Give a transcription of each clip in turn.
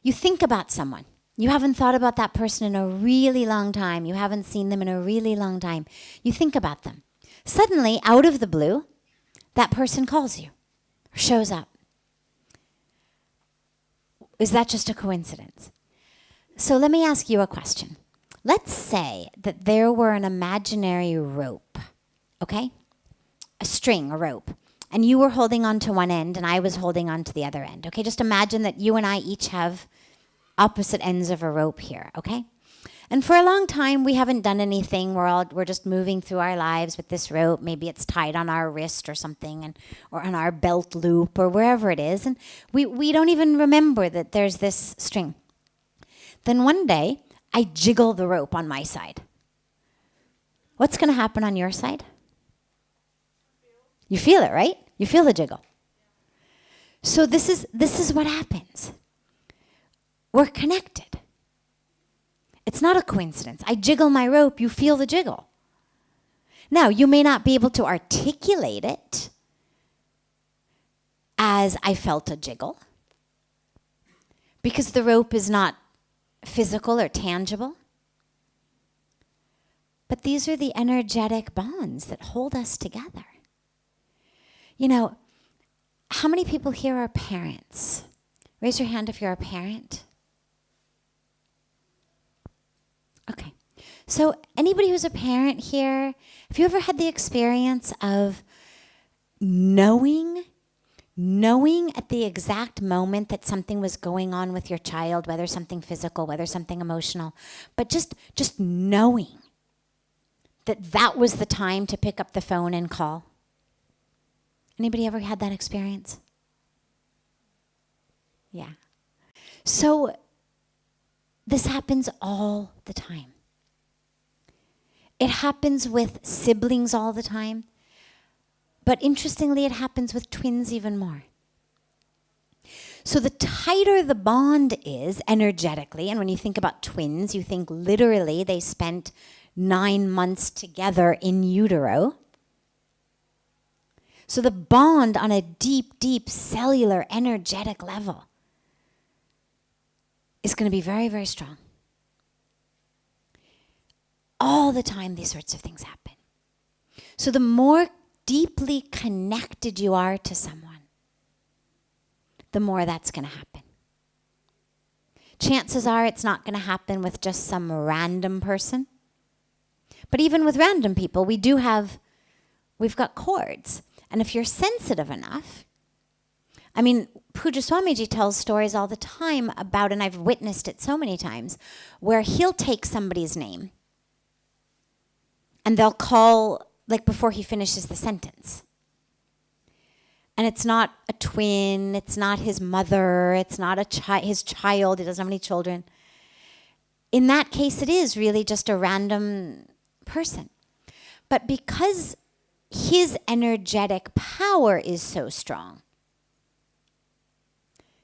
You think about someone. You haven't thought about that person in a really long time. You haven't seen them in a really long time. You think about them. Suddenly, out of the blue, that person calls you or shows up. Is that just a coincidence? So let me ask you a question. Let's say that there were an imaginary rope, okay? A string, a rope. And you were holding on to one end and I was holding on to the other end, okay? Just imagine that you and I each have opposite ends of a rope here, okay? And for a long time, we haven't done anything. We're just moving through our lives with this rope. Maybe it's tied on our wrist or something, or on our belt loop or wherever it is. And we don't even remember that there's this string. Then one day, I jiggle the rope on my side. What's going to happen on your side? You feel it, right? You feel the jiggle. So this is what happens. We're connected. It's not a coincidence. I jiggle my rope, you feel the jiggle. Now, you may not be able to articulate it as I felt a jiggle, because the rope is not physical or tangible. But these are the energetic bonds that hold us together. You know, how many people here are parents? Raise your hand if you're a parent. Okay. So anybody who's a parent here, have you ever had the experience of knowing at the exact moment that something was going on with your child, whether something physical, whether something emotional, but just knowing that was the time to pick up the phone and call? Anybody ever had that experience? Yeah. So this happens all the time. It happens with siblings all the time. But interestingly, it happens with twins even more. So the tighter the bond is energetically, and when you think about twins, you think literally they spent 9 months together in utero. So the bond on a deep, deep cellular energetic level is going to be very, very strong. All the time these sorts of things happen. So the more deeply connected you are to someone, the more that's going to happen. Chances are it's not going to happen with just some random person. But even with random people, we've got cords. And if you're sensitive enough, I mean, Puja Swamiji tells stories all the time about, and I've witnessed it so many times, where he'll take somebody's name and they'll call, like before he finishes the sentence. And it's not a twin, it's not his mother, it's not his child, he doesn't have any children. In that case, it is really just a random person. But because his energetic power is so strong,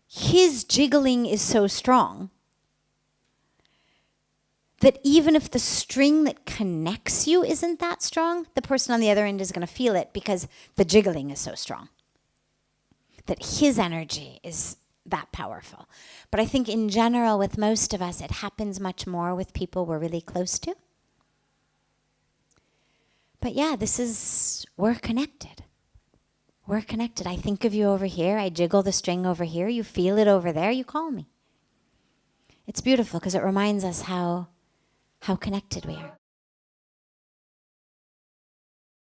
his jiggling is so strong, that even if the string that connects you isn't that strong, the person on the other end is going to feel it because the jiggling is so strong. That his energy is that powerful. But I think in general, with most of us, it happens much more with people we're really close to. But yeah, we're connected. We're connected. I think of you over here. I jiggle the string over here. You feel it over there. You call me. It's beautiful because it reminds us how connected we are.